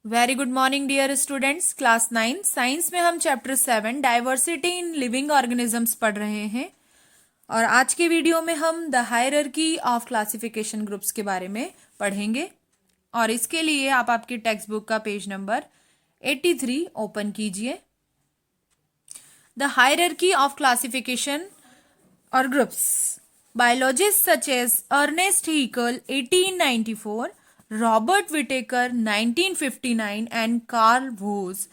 Very good morning dear students. Class 9 science में हम chapter 7 diversity in living organisms पढ़ रहे हैं। और आज के वीडियो में हम the hierarchy of classification groups के बारे में पढ़ेंगे। और इसके लिए आप आपकी टेक्स्ट बुक का पेज नंबर 83 ओपन कीजिए। द हायरार्की ऑफ क्लासिफिकेशन और groups. Biologists such as Ernest Haeckel 1894, Robert Whittaker 1959 and Carl Woese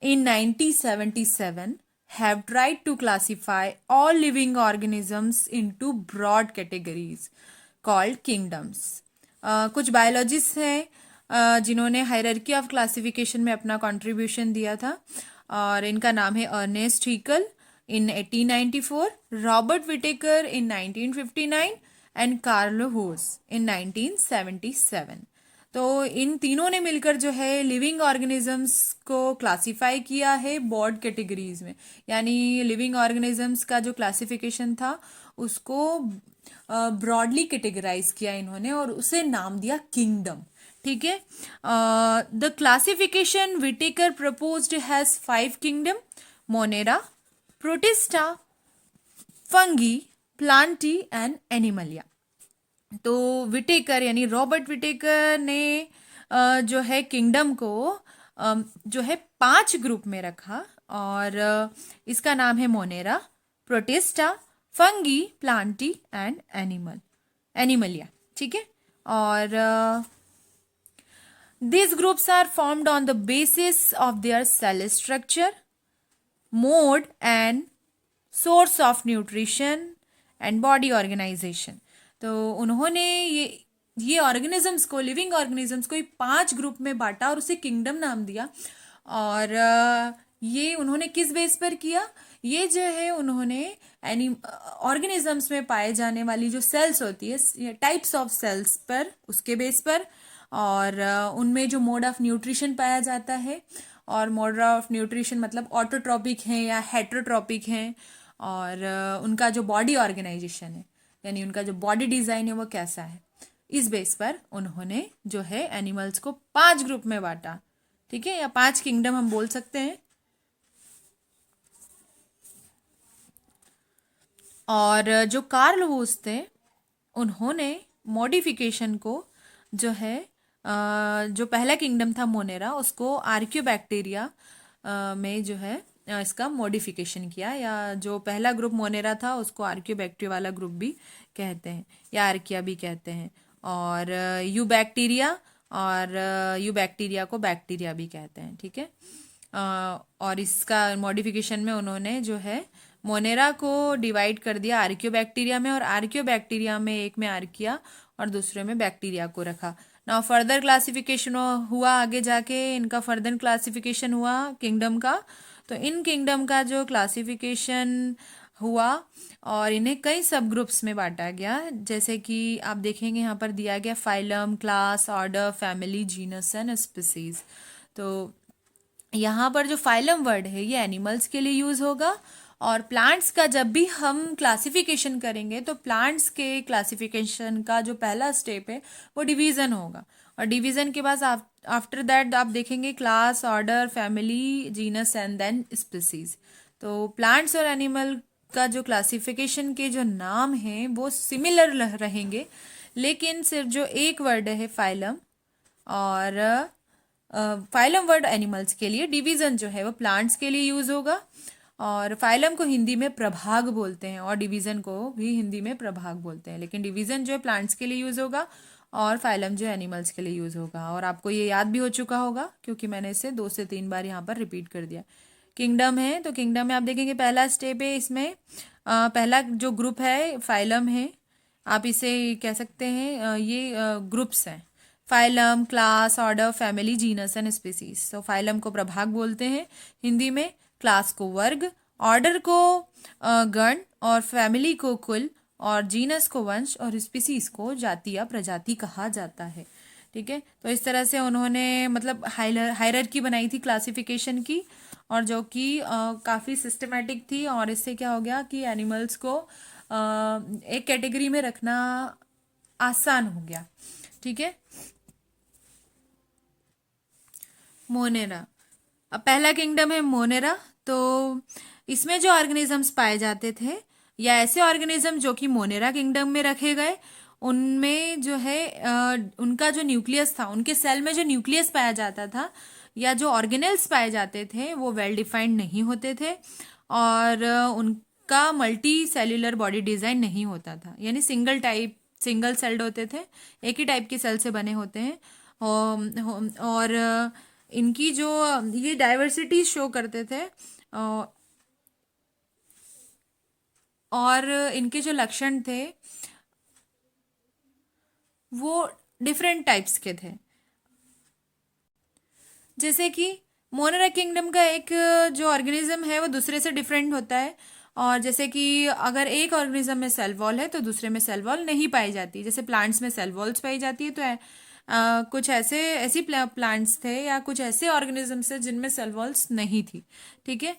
in 1977 have tried to classify all living organisms into broad categories called kingdoms. कुछ biologist हैं जिन्होंने hierarchy of classification में अपना contribution दिया था और इनका नाम है Ernest Haeckel in 1894, Robert Whittaker in 1959 and Carl Woese in 1977। तो इन तीनों ने मिलकर जो है लिविंग ऑर्गेनिजम्स को क्लासिफाई किया है बॉर्ड कैटेगरीज में। यानी लिविंग ऑर्गेनिजम्स का जो क्लासिफिकेशन था उसको ब्रॉडली कैटेगराइज किया इन्होंने और उसे नाम दिया किंगडम। ठीक है। The classification Whittaker proposed has 5 kingdom: Monera, Protista, Fungi, Plantae and Animalia. तो विटेकर यानी रॉबर्ट विटेकर ने जो है किंगडम को जो है 5 ग्रुप में रखा और इसका नाम है Monera, Protista, Fungi, Plantae and Animalia. ठीक है। और these groups are formed on the basis of their cell structure, mode and source of nutrition and body organization। तो उन्होंने ये ऑर्गेनिजम्स को, लिविंग ऑर्गेनिजम्स को 5 ग्रुप में बांटा और उसे किंगडम नाम दिया। और ये उन्होंने किस बेस पर किया? ये जो है उन्होंने ऑर्गेनिजम्स में पाए जाने वाली जो सेल्स होती है, टाइप्स ऑफ सेल्स पर, उसके बेस पर, और उनमें जो मोड ऑफ न्यूट्रिशन पाया जाता है, और मोड ऑफ न्यूट्रिशन मतलब ऑटोट्रॉपिक हैं या हेटरोट्रॉपिक हैं, और उनका जो बॉडी ऑर्गेनाइजेशन है यानी उनका जो बॉडी डिज़ाइन है वो कैसा है, इस बेस पर उन्होंने जो है एनिमल्स को 5 ग्रुप में बांटा। ठीक है, या 5 किंगडम हम बोल सकते हैं। और जो कार्ल वूस थे उन्होंने मॉडिफिकेशन को जो है जो पहला किंगडम था मोनेरा, उसको आर्कियोबैक्टीरिया में जो है इसका मॉडिफिकेशन किया, या जो पहला ग्रुप मोनेरा था उसको आर्कियोबैक्टीरिया वाला ग्रुप भी कहते हैं या आर्किया भी कहते हैं। और यू बैक्टीरिया को बैक्टीरिया भी कहते हैं। ठीक है। और इसका मॉडिफिकेशन में उन्होंने जो है मोनेरा को डिवाइड कर दिया आर्कियोबैक्टीरिया में, और आर्कियोबैक्टीरिया में एक में आर्किया और दूसरे में बैक्टीरिया को रखा। नाउ फर्दर क्लासिफिकेशन हुआ, आगे जाके इनका फर्दर क्लासिफिकेशन हुआ किंगडम का। तो इन किंगडम का जो क्लासिफिकेशन हुआ और इन्हें कई सब ग्रुप्स में बांटा गया, जैसे कि आप देखेंगे यहाँ पर दिया गया phylum, class, order, family, genus and species. तो यहाँ पर जो फाइलम वर्ड है ये एनिमल्स के लिए यूज होगा, और प्लांट्स का जब भी हम क्लासिफिकेशन करेंगे तो प्लांट्स के क्लासिफिकेशन का जो पहला स्टेप है वो डिवीजन होगा, और डिवीजन के बाद आफ्टर दैट आप देखेंगे class, order, family, genus and then species. तो प्लांट्स और एनिमल का जो क्लासिफिकेशन के जो नाम हैं वो सिमिलर रहेंगे, लेकिन सिर्फ जो एक वर्ड है फाइलम, और फाइलम वर्ड एनिमल्स के लिए, डिवीजन जो है वो प्लांट्स के लिए यूज होगा। और फाइलम को हिंदी में प्रभाग बोलते हैं और डिवीजन को भी हिंदी में प्रभाग बोलते हैं, लेकिन डिवीजन जो है प्लांट्स के लिए यूज होगा और फाइलम जो एनिमल्स के लिए यूज होगा। और आपको ये याद भी हो चुका होगा क्योंकि मैंने इसे 2 से 3 बार यहाँ पर रिपीट कर दिया। किंगडम है तो किंगडम में आप देखेंगे पहला स्टेप है, इसमें पहला जो ग्रुप है फाइलम है, आप इसे कह सकते हैं ये ग्रुप्स हैं: phylum, class, order, family, genus and species. तो फाइलम को प्रभाग बोलते हैं हिंदी में, क्लास को वर्ग, ऑर्डर को गण, और फैमिली को कुल, और जीनस को वंश, और स्पीसीज को जाति या प्रजाति कहा जाता है। ठीक है। तो इस तरह से उन्होंने मतलब हायरार्की बनाई थी क्लासिफिकेशन की, और जो कि काफ़ी सिस्टमेटिक थी, और इससे क्या हो गया कि एनिमल्स को एक कैटेगरी में रखना आसान हो गया। ठीक है। मोनेरा। अब पहला किंगडम है मोनेरा। तो इसमें जो ऑर्गेनिजम्स पाए जाते थे या ऐसे ऑर्गेनिज्म जो कि मोनेरा किंगडम में रखे गए, उनमें जो है उनका जो न्यूक्लियस था, उनके सेल में जो न्यूक्लियस पाया जाता था या जो ऑर्गेनेल्स पाए जाते थे वो वेल डिफाइंड नहीं होते थे, और उनका मल्टी सेल्यूलर बॉडी डिजाइन नहीं होता था, यानी सिंगल सेल्ड होते थे, एक ही टाइप के सेल से बने होते हैं। और इनकी जो ये डाइवर्सिटी शो करते थे, और इनके जो लक्षण थे वो डिफरेंट टाइप्स के थे। जैसे कि मोनेरा किंगडम का एक जो ऑर्गेनिज्म है वो दूसरे से डिफरेंट होता है। और जैसे कि अगर एक ऑर्गेनिज्म में सेल वॉल है तो दूसरे में सेल वॉल नहीं पाई जाती। जैसे प्लांट्स में सेल वॉल्स पाई जाती है, तो कुछ ऐसी प्लांट्स थे या कुछ ऐसे ऑर्गेनिजम्स थे जिनमें सेल वॉल्स नहीं थी। ठीक है।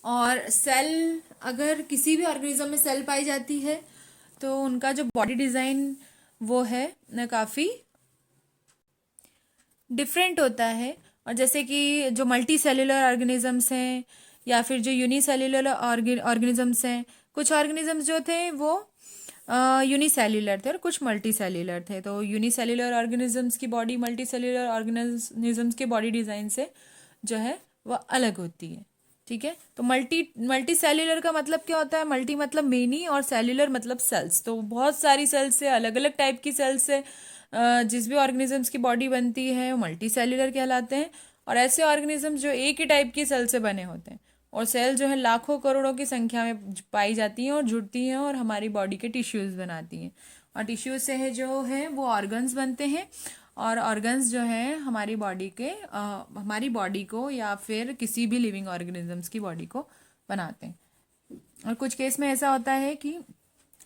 और सेल, अगर किसी भी ऑर्गेनिज्म में सेल पाई जाती है तो उनका जो बॉडी डिज़ाइन वो है न काफ़ी डिफरेंट होता है। और जैसे कि जो मल्टी सेल्यूलर ऑर्गेनिजम्स हैं या फिर जो यूनिसेल्यूलर ऑर्गेनिजम्स हैं, कुछ ऑर्गेनिजम्स जो थे वो यूनिसेल्यूलर थे और कुछ मल्टी सेल्यूलर थे। तो यूनिसेल्यूलर ऑर्गेनिजम्स की बॉडी मल्टी सेल्यूलर ऑर्गेनिजम्स के बॉडी डिज़ाइन से जो है वह अलग होती है। ठीक है। तो मल्टी सेल्यूलर का मतलब क्या होता है? मल्टी मतलब मेनी और सेल्यूलर मतलब सेल्स। तो बहुत सारी सेल्स से, अलग अलग टाइप की सेल्स से जिस भी ऑर्गेनिजम्स की बॉडी बनती है वो मल्टी सेल्यूलर कहलाते हैं। और ऐसे ऑर्गेनिजम्स जो एक ही टाइप की सेल से बने होते हैं, और सेल जो है लाखों करोड़ों की संख्या में पाई जाती हैं और जुड़ती हैं और हमारी बॉडी के टिश्यूज बनाती हैं। और टिश्यूज से है जो है वो ऑर्गन्स बनते हैं, और ऑर्गन्स जो है हमारी बॉडी को या फिर किसी भी लिविंग ऑर्गेनिजम्स की बॉडी को बनाते हैं। और कुछ केस में ऐसा होता है कि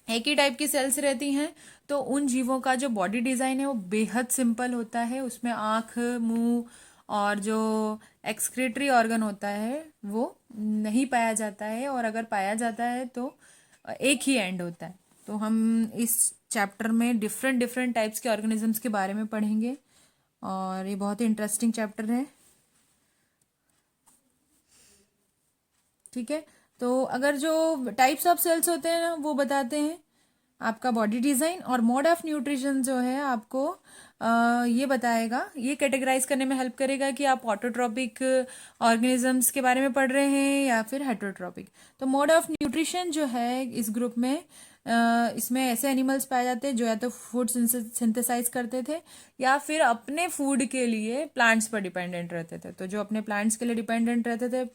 एक ही टाइप की सेल्स रहती हैं, तो उन जीवों का जो बॉडी डिज़ाइन है वो बेहद सिंपल होता है। उसमें आँख, मुंह और जो एक्सक्रीटरी ऑर्गन होता है वो नहीं पाया जाता है, और अगर पाया जाता है तो एक ही एंड होता है। तो हम इस चैप्टर में डिफरेंट डिफरेंट टाइप्स के ऑर्गेनिजम्स के बारे में पढ़ेंगे, और ये बहुत ही इंटरेस्टिंग चैप्टर है। ठीक है। तो अगर जो टाइप्स ऑफ सेल्स होते हैं ना वो बताते हैं आपका बॉडी डिज़ाइन, और मोड ऑफ न्यूट्रिशन जो है आपको ये बताएगा, ये कैटेगराइज करने में हेल्प करेगा कि आप ऑटोट्रॉपिक ऑर्गेनिजम्स के बारे में पढ़ रहे हैं या फिर हेटरोट्रॉपिक। तो मोड ऑफ न्यूट्रिशन जो है इस ग्रुप में, इसमें ऐसे एनिमल्स पाए जाते हैं जो या तो फूड सिंथेसाइज करते थे या फिर अपने फूड के लिए प्लांट्स पर डिपेंडेंट रहते थे। तो जो अपने प्लांट्स के लिए डिपेंडेंट रहते थे,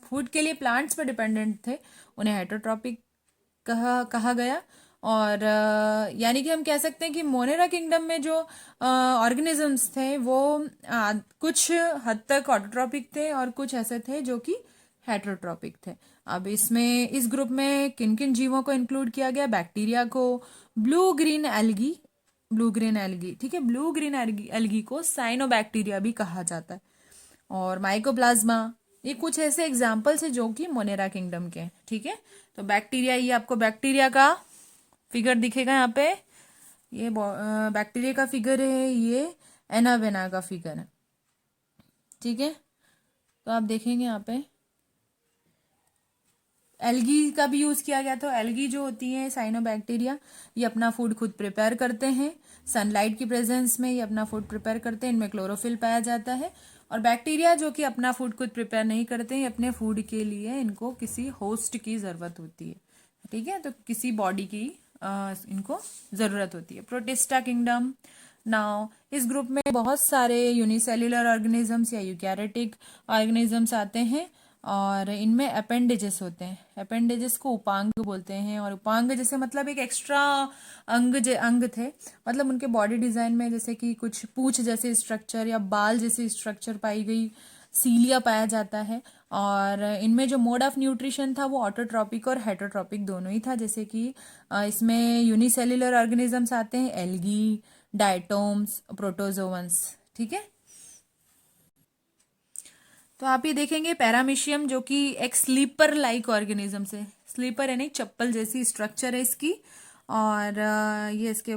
फूड के लिए प्लांट्स पर डिपेंडेंट थे, उन्हें हेटरोट्रॉपिक कहा गया। और यानी कि हम कह सकते हैं कि मोनेरा किंगडम में जो ऑर्गेनिजम्स थे वो कुछ हद तक ऑटोट्रॉपिक थे और कुछ ऐसे थे जो कि हेटरोट्रॉपिक थे। अब इसमें इस ग्रुप में किन किन जीवों को इंक्लूड किया गया? बैक्टीरिया को, ब्लू ग्रीन एल्गी, ठीक है, ब्लू ग्रीन एल्गी को साइनोबैक्टीरिया भी कहा जाता है, और माइकोप्लाज्मा। ये कुछ ऐसे एग्जाम्पल्स हैं जो कि मोनेरा किंगडम के हैं। ठीक है। तो बैक्टीरिया, ये आपको बैक्टीरिया का फिगर दिखेगा यहाँ पे। ये बैक्टीरिया का फिगर है, ये एनावेना का फिगर है। ठीक है। तो आप देखेंगे यहाँ पे एल्गी का भी यूज किया गया। तो एल्गी जो होती है साइनोबैक्टीरिया, ये अपना फूड खुद प्रिपेयर करते हैं सनलाइट की प्रेजेंस में। ये अपना फूड प्रिपेयर करते हैं, इनमें क्लोरोफिल पाया जाता है। और बैक्टीरिया जो कि अपना फूड खुद प्रिपेयर नहीं करते हैं, अपने फूड के लिए इनको किसी होस्ट की ज़रूरत होती है। ठीक है। तो किसी बॉडी की इनको ज़रूरत होती है। प्रोटिस्टा किंगडम, नाउ इस ग्रुप में बहुत सारे यूनिसेल्युलर ऑर्गेनिजम्स या यूकैरियोटिक ऑर्गेनिजम्स आते हैं, और इनमें अपेंडेजेस होते हैं। अपेंडेजेस को उपांग बोलते हैं, और उपांग जैसे मतलब एक एक्स्ट्रा अंग थे, मतलब उनके बॉडी डिजाइन में जैसे कि कुछ पूंछ जैसे स्ट्रक्चर या बाल जैसे स्ट्रक्चर पाई गई, सीलिया पाया जाता है। और इनमें जो मोड ऑफ न्यूट्रिशन था वो ऑटोट्रॉपिक और हेटरोट्रॉपिक दोनों ही था। जैसे कि इसमें यूनिसेल्युलर ऑर्गेनिजम्स आते हैं, एल्गी, डायटोम्स, प्रोटोजोवंस। ठीक है। तो आप ये देखेंगे पैरामीशियम जो कि एक स्लीपर लाइक ऑर्गेनिज्म है। स्लीपर यानी चप्पल जैसी स्ट्रक्चर है इसकी, और ये इसके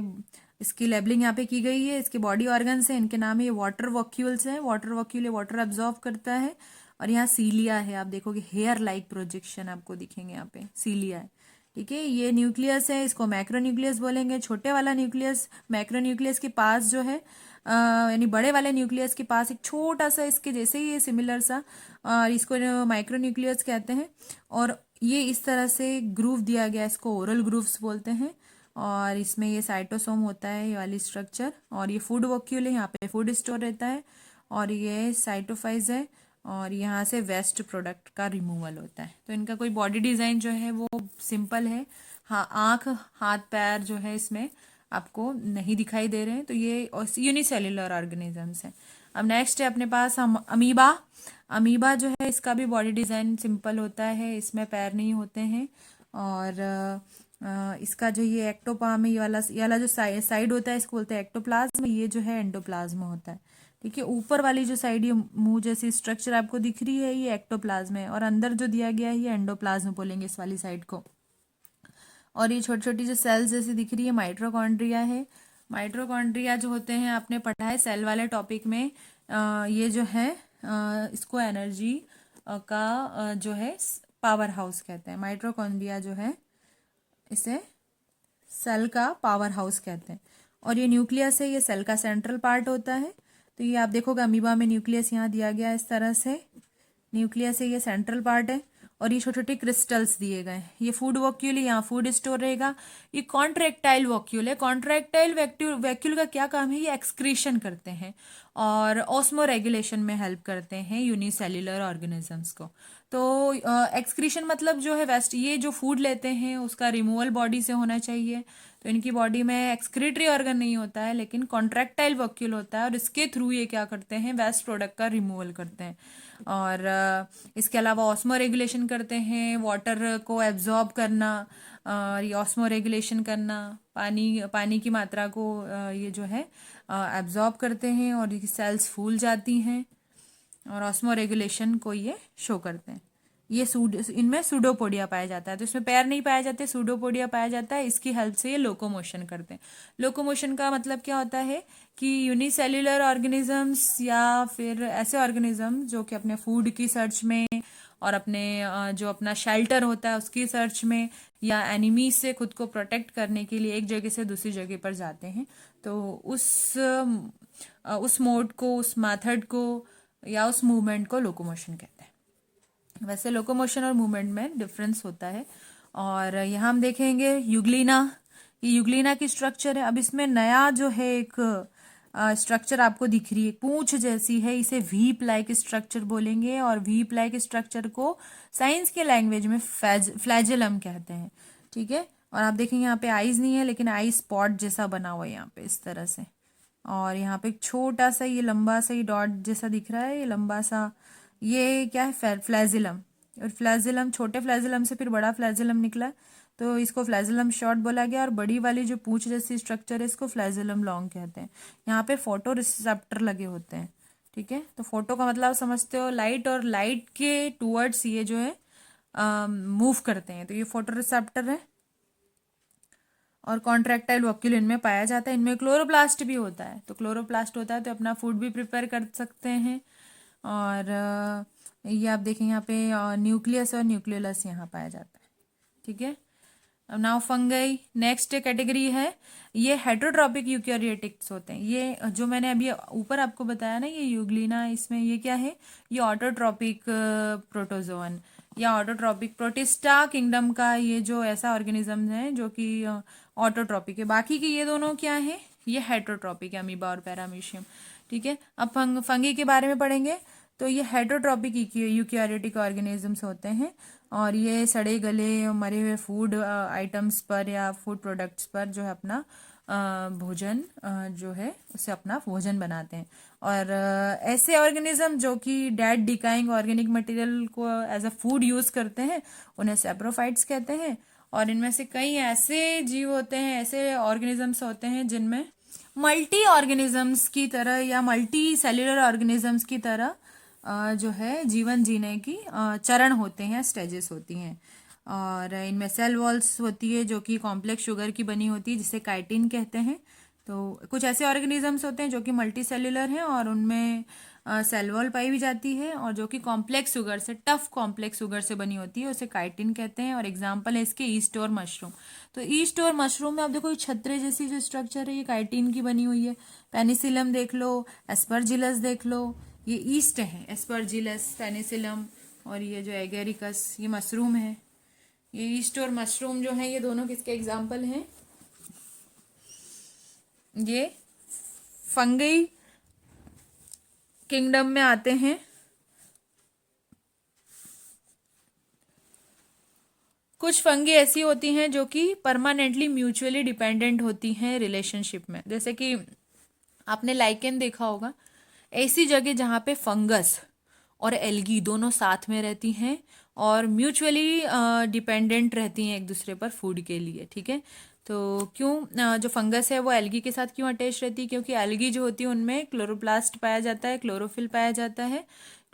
इसकी लेबलिंग यहाँ पे की गई है। इसके बॉडी ऑर्गन्स हैं, इनके नाम है, ये वाटर वॉक्यूल्स हैं। वाटर वॉक्यूल वाटर एब्जॉर्ब करता है। और यहाँ सीलिया है, आप देखोगे हेयर लाइक प्रोजेक्शन आपको दिखेंगे, यहाँ पे सीलिया है। ठीक है, ये न्यूक्लियस है, इसको मैक्रोन्यूक्लियस बोलेंगे। छोटे वाला न्यूक्लियस मैक्रोन्यूक्लियस के पास जो है यानी बड़े वाले न्यूक्लियस के पास एक छोटा सा इसके जैसे ही सिमिलर सा, और इसको माइक्रोन्यूक्लियस कहते हैं। और ये इस तरह से ग्रूव दिया गया, इसको ओरल ग्रूव्स बोलते हैं। और इसमें ये साइटोसोम होता है, ये वाली स्ट्रक्चर। और ये फूड वॉक्यूल है, यहाँ पे फूड स्टोर रहता है। और ये साइटोफाइज है, और यहाँ से वेस्ट प्रोडक्ट का रिमूवल होता है। तो इनका कोई बॉडी डिज़ाइन जो है वो सिंपल है। हाँ, आँख हाथ पैर जो है इसमें आपको नहीं दिखाई दे रहे हैं। तो ये यूनिसेल्युलर ऑर्गेनिजम्स हैं। अब नेक्स्ट है अपने पास हम अमीबा। अमीबा जो है इसका भी बॉडी डिज़ाइन सिंपल होता है, इसमें पैर नहीं होते हैं। और इसका जो ये एक्टोपाम है, ये वाला जो साइड होता है इसको बोलते हैं एक्टोप्लाज्म। ये जो है एंडोप्लाज्म होता है। ठीक है, ऊपर वाली जो साइड ये मुंह जैसी स्ट्रक्चर आपको दिख रही है, ये एक्टोप्लाज्म है। और अंदर जो दिया गया है ये एंडोप्लाज्म बोलेंगे इस वाली साइड को। और ये छोटी छोटी जो सेल्स जैसी दिख रही है माइट्रोकॉन्ड्रिया है। माइट्रोकॉन्ड्रिया जो होते हैं आपने पढ़ा है सेल वाले टॉपिक में। ये जो है इसको एनर्जी का जो है पावर हाउस कहते हैं। माइट्रोकॉन्ड्रिया जो है इसे सेल का पावर हाउस कहते हैं। और ये न्यूक्लियस है, ये सेल का सेंट्रल पार्ट होता है। तो ये आप देखोगे अमीबा में न्यूक्लियस यहाँ दिया गया है इस तरह से। न्यूक्लियस है, ये सेंट्रल पार्ट है। और ये छोटे छोटे क्रिस्टल्स दिए गए हैं। ये फूड वॉक्यूल है, यहाँ फूड स्टोर रहेगा। ये कॉन्ट्रैक्टाइल वॉक्यूल है। कॉन्ट्रैक्टाइल वैक्यूल का क्या काम है, ये एक्सक्रीशन करते हैं और ऑस्मो रेगुलेशन में हेल्प करते हैं यूनिसेल्युलर ऑर्गेनिजम्स को। तो एक्सक्रीशन मतलब जो है वेस्ट, ये जो फूड लेते हैं उसका रिमूवल बॉडी से होना चाहिए। तो इनकी बॉडी में एक्सक्रीटरी ऑर्गन नहीं होता है, लेकिन कॉन्ट्रैक्टाइल वॉक्यूल होता है। और इसके थ्रू ये क्या करते हैं, वेस्ट प्रोडक्ट का रिमूवल करते हैं। और इसके अलावा ऑस्मो रेगुलेशन करते हैं, वाटर को एब्जॉर्ब करना, और ये ऑस्मो रेगुलेशन करना, पानी की मात्रा को ये जो है एब्जॉर्ब करते हैं, और ये सेल्स फूल जाती हैं, और ऑस्मो रेगुलेशन को ये शो करते हैं। ये इनमें सूडोपोडिया पाया जाता है। तो इसमें पैर नहीं पाए जाते, सूडोपोडिया पाया जाता है। इसकी हेल्प से ये लोकोमोशन करते हैं। लोकोमोशन का मतलब क्या होता है कि यूनिसेल्युलर ऑर्गेनिजम्स या फिर ऐसे ऑर्गेनिज्म जो कि अपने फूड की सर्च में और अपने जो अपना शेल्टर होता है उसकी सर्च में, या एनिमी से खुद को प्रोटेक्ट करने के लिए एक जगह से दूसरी जगह पर जाते हैं। तो उस मोड को, उस मेथड को या उस मूवमेंट को लोकोमोशन कहते हैं। वैसे लोकोमोशन और मूवमेंट में डिफरेंस होता है। और यहाँ हम देखेंगे यूग्लिना। ये यूग्लिना की स्ट्रक्चर है। अब इसमें नया जो है एक स्ट्रक्चर आपको दिख रही है, पूंछ जैसी है, इसे व्हीप लाइक स्ट्रक्चर बोलेंगे। और व्हीप लाइक स्ट्रक्चर को साइंस के लैंग्वेज में फ्लैजेलम कहते हैं। ठीक है, और आप देखेंगे यहाँ पे आईज नहीं है, लेकिन आई स्पॉट जैसा बना हुआ है यहाँ पे इस तरह से। और यहाँ पे एक छोटा सा ये लंबा सा ये डॉट जैसा दिख रहा है, ये लंबा सा, ये क्या है, फ्लैजिलम। और फ्लैजिलम, छोटे फ्लैजिलम से फिर बड़ा फ्लैजिलम निकला, तो इसको फ्लैजिलम शॉर्ट बोला गया। और बड़ी वाली जो पूंछ जैसी स्ट्रक्चर है इसको फ्लैजिलम लॉन्ग कहते हैं। यहाँ पे फोटो रिसेप्टर लगे होते हैं। ठीक है, तो फोटो का मतलब समझते हो, लाइट, और लाइट के टूवर्ड्स ये जो है मूव करते हैं। तो ये फोटो रिसेप्टर है। और कॉन्ट्रैक्टाइल वॉक्यूल इनमें पाया जाता है। इनमें क्लोरोप्लास्ट भी होता है। तो क्लोरोप्लास्ट होता है तो अपना फूड भी प्रिपेयर कर सकते हैं। और ये आप देखें यहाँ पे न्यूक्लियस और न्यूक्लियोलस यहाँ पाया जाता है। ठीक है, अब नाउ फंगई नेक्स्ट कैटेगरी है। ये हेटरोट्रॉपिक यूकैरियोटिक्स होते हैं। ये जो मैंने अभी ऊपर आपको बताया ना, ये यूग्लिना, इसमें ये क्या है, ये ऑटोट्रॉपिक प्रोटोजोअन या ऑटोट्रॉपिक प्रोटिस्टा किंगडम का ये जो ऐसा ऑर्गेनिज्म है जो कि ऑटोट्रॉपिक है। बाकी के ये दोनों क्या है, ये हेटरोट्रॉपिक है, अमीबा और पैरामीशियम। ठीक है, अब फंगी के बारे में पढ़ेंगे। तो ये हेटरोट्रॉपिक यूकैरियोटिक ऑर्गेनिजम्स होते हैं। और ये सड़े गले मरे हुए फूड आइटम्स पर या फूड प्रोडक्ट्स पर जो है अपना भोजन जो है उसे अपना भोजन बनाते हैं। और ऐसे ऑर्गेनिज्म जो कि डेड डिकाइंग ऑर्गेनिक मटेरियल को एज अ फूड यूज करते हैं उन्हें सैप्रोफाइट्स कहते हैं। और इनमें से कई ऐसे जीव होते हैं, ऐसे ऑर्गेनिजम्स होते हैं जिनमें मल्टी ऑर्गेनिजम्स की तरह या मल्टी सेल्युलर ऑर्गेनिजम्स की तरह जो है जीवन जीने की चरण होते हैं, स्टेजेस होती हैं। और इनमें सेल वॉल्स होती है जो कि कॉम्प्लेक्स शुगर की बनी होती है, जिसे काइटिन कहते हैं। तो कुछ ऐसे ऑर्गेनिजम्स होते हैं जो कि मल्टी सेल्यूलर हैं और उनमें सेल वॉल पाई भी जाती है, और जो कि कॉम्प्लेक्स शुगर से, टफ कॉम्प्लेक्स शुगर से बनी होती है, उसे काइटिन कहते हैं। और एग्जाम्पल है इसके ईस्ट और मशरूम। तो ईस्ट और मशरूम में आप देखो, ये छत्रे जैसी जो स्ट्रक्चर है ये काइटिन की बनी हुई है। पेनिसिलम देख लो, एस्परजिलस देख लो, ये ईस्ट है, एस्परजिलस, पेनिसिलम, और ये जो एगेरिकस ये मशरूम है। ये ईस्ट और मशरूम जो है ये दोनों किसके एग्जाम्पल हैं? ये फंगी किंगडम में आते हैं। कुछ फंगी ऐसी होती हैं जो कि परमानेंटली म्यूचुअली डिपेंडेंट होती हैं रिलेशनशिप में, जैसे कि आपने लाइकेन देखा होगा। ऐसी जगह जहाँ पे फंगस और एल्गी दोनों साथ में रहती हैं और म्यूचुअली डिपेंडेंट रहती हैं एक दूसरे पर फूड के लिए, ठीक है। तो क्यों जो फंगस है वो एल्गी के साथ क्यों अटैच रहती है? क्योंकि एल्गी जो होती है उनमें क्लोरोप्लास्ट पाया जाता है, क्लोरोफिल पाया जाता है।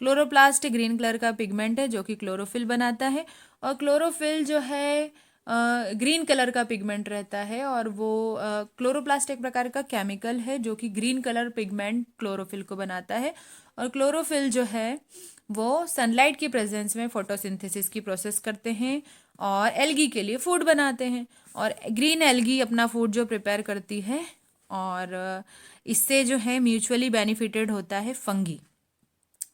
क्लोरोप्लास्ट ग्रीन कलर का पिगमेंट है जो कि क्लोरोफिल बनाता है, और क्लोरोफिल जो है ग्रीन कलर का पिगमेंट रहता है, और वो क्लोरोप्लास्ट एक प्रकार का केमिकल है जो कि ग्रीन कलर पिगमेंट क्लोरोफिल को बनाता है। और क्लोरोफिल जो है वो सनलाइट की प्रेजेंस में फोटोसिंथेसिस की प्रोसेस करते हैं और एल्गी के लिए फूड बनाते हैं, और ग्रीन एल्गी अपना फूड जो प्रिपेयर करती है, और इससे जो है म्यूचुअली बेनिफिटेड होता है फंगी।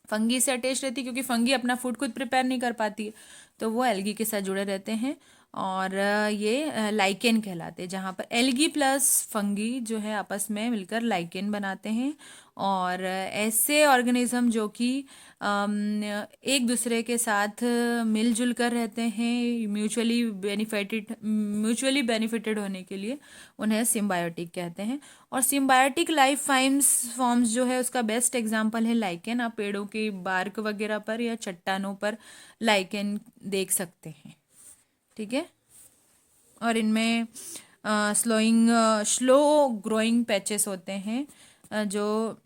फंगी से अटैच रहती है क्योंकि फंगी अपना फूड खुद प्रिपेयर नहीं कर पाती है, तो वो एल्गी के साथ जुड़े रहते हैं, और ये लाइकेन कहलाते हैं, जहाँ पर एल्गी प्लस फंगी जो है आपस में मिलकर लाइकेन बनाते हैं। और ऐसे ऑर्गेनिज्म जो कि एक दूसरे के साथ मिलजुल कर रहते हैं म्यूचुअली बेनिफिटेड होने के लिए, उन्हें सिम्बायोटिक कहते हैं। और सिम्बायोटिक लाइफ फॉर्म्स जो है उसका बेस्ट एग्जांपल है लाइकेन। आप पेड़ों के बार्क वगैरह पर या चट्टानों पर लाइकेन देख सकते हैं, ठीक है। और इनमें स्लो ग्रोइंग पैचेस होते हैं जो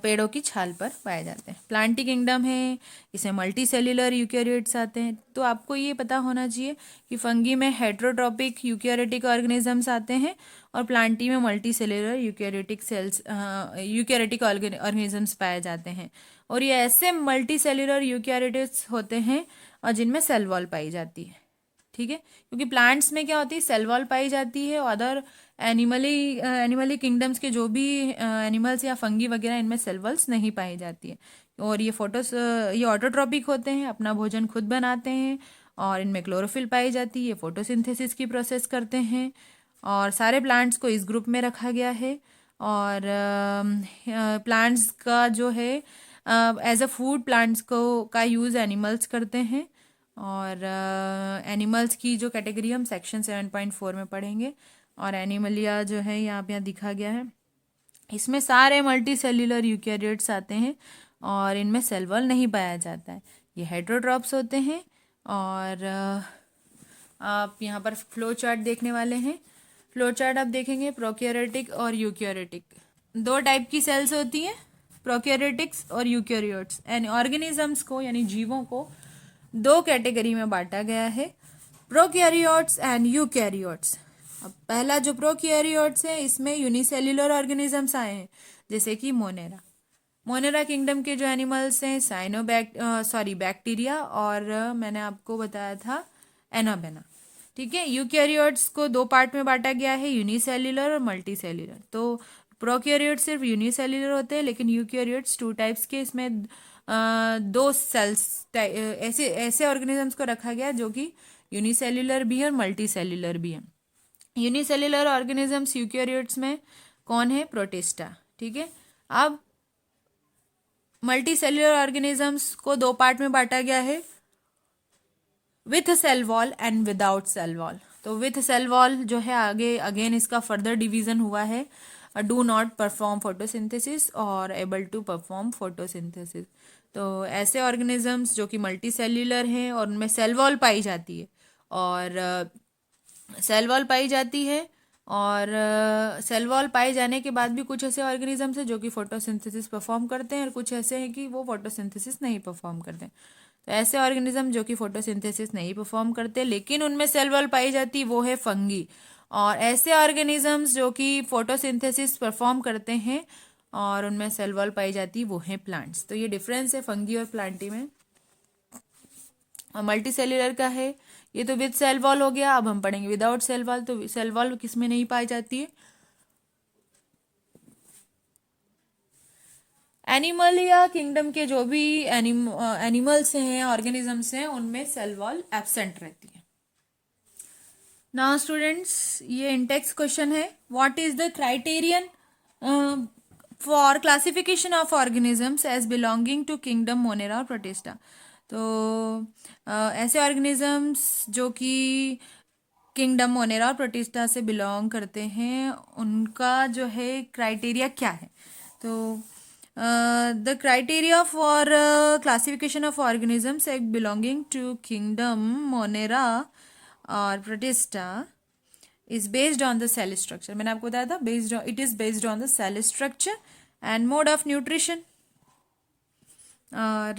पेड़ों की छाल पर पाए जाते हैं। प्लांटी किंगडम है, इसमें मल्टी सेल्यूलर यूकैरियोट्स आते हैं। तो आपको ये पता होना चाहिए कि फंगी में हेट्रोट्रॉपिक यूकैरियोटिक ऑर्गेनिजम्स आते हैं और प्लांटी में मल्टी सेल्यूलर यूकैरियोटिक ऑर्गेनिजम्स पाए जाते हैं। और ये ऐसे मल्टी सेल्यूलर यूकैरियोट्स होते हैं और जिनमें सेल वॉल पाई जाती है, ठीक है। क्योंकि प्लांट्स में क्या होती है, सेल वॉल पाई जाती है। अदर एनिमली किंगडम्स के जो भी एनिमल्स या फंगी वगैरह, इनमें सेल वॉल्स नहीं पाई जाती है। और ये ऑटोट्रॉपिक होते हैं, अपना भोजन खुद बनाते हैं, और इनमें क्लोरोफिल पाई जाती है, ये फोटोसिंथेसिस की प्रोसेस करते हैं। और सारे प्लांट्स को इस ग्रुप में रखा गया है। और प्लांट्स का जो है एज अ फूड प्लांट्स को का यूज़ एनिमल्स करते हैं। और एनिमल्स की जो कैटेगरी हम सेक्शन 7.4 में पढ़ेंगे। और एनिमलिया जो है यहाँ पे दिखा गया है, इसमें सारे मल्टी सेल्यूलर यूकैरियोट्स आते हैं और इनमें सेल वॉल नहीं पाया जाता है, ये हेट्रोट्रॉप्स होते हैं। और आप यहाँ पर फ्लो चार्ट देखने वाले हैं। फ्लो चार्ट आप देखेंगे, प्रोकैरियोटिक और यूकैरियोटिक दो टाइप की सेल्स होती हैं, प्रोकैरियोटिक्स और यूकैरियोट्स। एंड ऑर्गेनिजम्स को यानी जीवों को दो कैटेगरी में बांटा गया है, प्रोकैरियोट्स एंड यूकैरियोट्स। अब पहला जो प्रोकैरियोट्स है, इसमें यूनिसेल्युलर ऑर्गेनिजम्स आए हैं, जैसे कि मोनेरा किंगडम के जो एनिमल्स हैं बैक्टीरिया, और मैंने आपको बताया था एनाबेना, ठीक है। यूकैरियोट्स को दो पार्ट में बांटा गया है, यूनिसेल्युलर और मल्टी सेल्युलर। तो प्रोकैरियोट्स सिर्फ यूनिसेल्युलर होते हैं, लेकिन यूकैरियोट्स टू टाइप्स के, इसमें दो सेल्स ऐसे ऐसे ऑर्गेनिजम्स को रखा गया जो कि यूनिसेल्युलर भी है और मल्टी सेल्युलर भी है। यूनिसेल्युलर ऑर्गेनिजम्स यूकैरियोट्स में कौन है? प्रोटिस्टा, ठीक है। अब मल्टी सेल्युलर ऑर्गेनिजम्स को दो पार्ट में बांटा गया है, with cell wall and without cell wall. तो विथ सेल वॉल जो है आगे अगेन इसका फर्दर डिवीजन हुआ है, डू नॉट परफॉर्म फोटोसिंथेसिस और एबल टू परफॉर्म फोटोसिंथेसिस। तो ऐसे ऑर्गेनिजम्स जो कि मल्टी सेल्युलर हैं और उनमें सेल वॉल पाई जाती है, और सेल वॉल पाई जाती है, और सेल वॉल पाए जाने के बाद भी कुछ ऐसे ऑर्गेनिजम्स हैं जो कि फोटोसिंथेसिस परफॉर्म करते हैं, और कुछ ऐसे हैं कि वो फोटोसिंथेसिस नहीं परफॉर्म करते हैं। तो ऐसे ऑर्गेनिज्म जो कि फोटोसिंथेसिस नहीं परफॉर्म करते लेकिन उनमें सेल वॉल पाई जाती, वो है फंगी। और ऐसे ऑर्गेनिजम्स जो कि फोटोसिंथेसिस परफॉर्म करते हैं और उनमें सेल वॉल पाई जाती है वो हैं प्लांट्स। तो ये डिफरेंस है फंगी और प्लांटी में। और मल्टी सेल्यूलर का है, ये तो विद सेल वॉल हो गया। अब हम पढ़ेंगे विदाउट सेल वॉल। तो सेल वॉल किसमें नहीं पाई जाती है? एनिमल या किंगडम के जो भी एनिमल्स हैं, ऑर्गेनिजम्स हैं, उनमें सेल वॉल एब्सेंट रहती है। नाउ स्टूडेंट्स, ये इंटेक्स क्वेश्चन है। What is the criterion for classification of organisms as belonging to kingdom Monera और प्रोटिस्टा? तो ऐसे ऑर्गेनिजम्स जो कि किंगडम मोनेरा और प्रोटिस्टा से बिलोंग करते हैं, उनका जो है क्राइटेरिया क्या है? तो the criteria for classification of organisms belonging to kingdom Monera और Protista is based on the cell structure। मैंने आपको बताया था it is based on the cell structure and mode of nutrition। और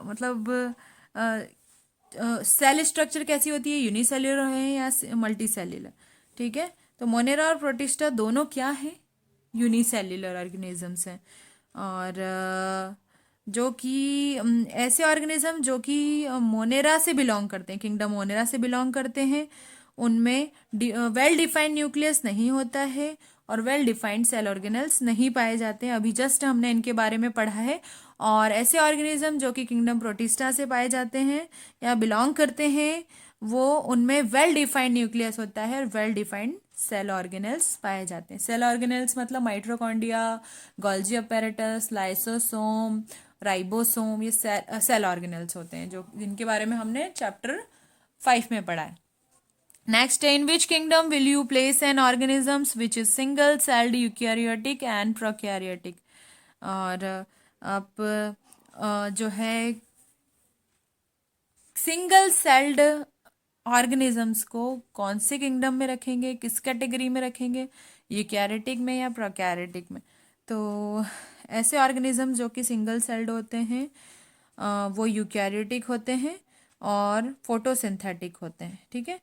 मतलब सेल स्ट्रक्चर कैसी होती है, यूनिसेल्युलर है या मल्टी सेल्युलर? ठीक है, तो मोनेरा और प्रोटिस्टा दोनों क्या है? यूनिसेल्युलर ऑर्गेनिजम्स हैं। और जो कि ऐसे ऑर्गेनिज्म जो कि मोनेरा से बिलोंग करते हैं, किंगडम मोनेरा से बिलोंग करते हैं, उनमें वेल डिफाइंड न्यूक्लियस नहीं होता है और वेल डिफाइंड सेल ऑर्गेनल्स नहीं पाए जाते हैं। अभी जस्ट हमने इनके बारे में पढ़ा है। और ऐसे ऑर्गेनिज्म जो कि किंगडम प्रोटिस्टा से पाए जाते हैं या बिलोंग करते हैं, वो उनमें वेल डिफाइंड न्यूक्लियस होता है और वेल डिफाइंड सेल ऑर्गेनल्स पाए जाते हैं। सेल ऑर्गेनल्स मतलब mitochondria, Golgi apparatus, lysosome, ribosome, ये सेल ऑर्गेनल्स होते हैं, जो जिनके बारे में हमने चैप्टर 5 में पढ़ा है। Next, in which kingdom will you place N organisms which is single celled, eukaryotic and prokaryotic? और आप जो है सिंगल सेल्ड ऑर्गेनिजम्स को कौन से किंगडम में रखेंगे, किस कैटेगरी में रखेंगे, यूकैरियोटिक में या प्रोकैरियोटिक में? तो ऐसे ऑर्गेनिज्म जो कि सिंगल सेल्ड होते हैं वो यूकैरियोटिक होते हैं और फोटोसिंथेटिक होते हैं। ठीक है,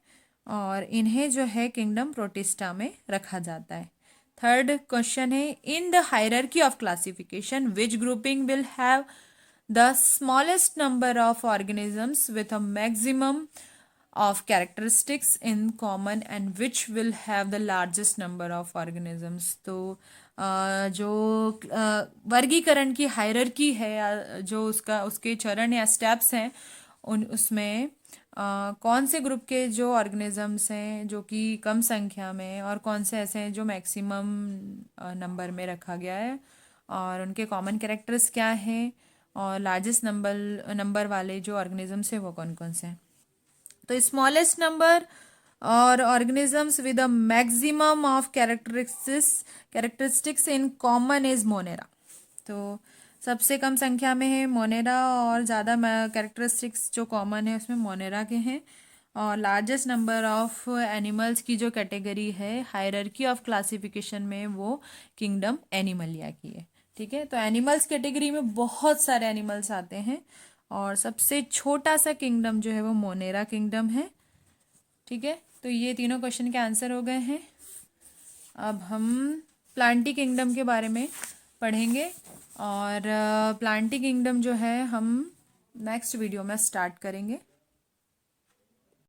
और इन्हें जो है किंगडम प्रोटिस्टा में रखा जाता है। थर्ड क्वेश्चन है, in the hierarchy of classification which grouping will have the smallest number of organisms with a maximum of characteristics in common and which will have the largest number of organisms? तो जो वर्गीकरण की hierarchy है या जो उसके चरण या स्टेप्स हैं, उसमें कौन से ग्रुप के जो ऑर्गेनिजम्स हैं जो कि कम संख्या में, और कौन से ऐसे हैं जो मैक्सिमम नंबर में रखा गया है, और उनके कॉमन कैरेक्टर्स क्या हैं, और लार्जेस्ट नंबर वाले जो ऑर्गेनिजम्स हैं वो कौन कौन से हैं? तो स्मॉलेस्ट नंबर और organisms with a maximum of characteristics in common is Monera. तो सबसे कम संख्या में है मोनेरा और ज़्यादा कैरेक्टरिस्टिक्स जो कॉमन है उसमें मोनेरा के हैं। और लार्जेस्ट नंबर ऑफ एनिमल्स की जो कैटेगरी है हायरार्की ऑफ क्लासिफिकेशन में, वो किंगडम एनिमलिया की है। ठीक है, तो एनिमल्स कैटेगरी में बहुत सारे एनिमल्स आते हैं और सबसे छोटा सा किंगडम जो है वो मोनेरा किंगडम है। ठीक है, तो ये तीनों क्वेश्चन के आंसर हो गए हैं। अब हम प्लांटी किंगडम के बारे में पढ़ेंगे और प्लांटी किंगडम जो है हम नेक्स्ट वीडियो में स्टार्ट करेंगे।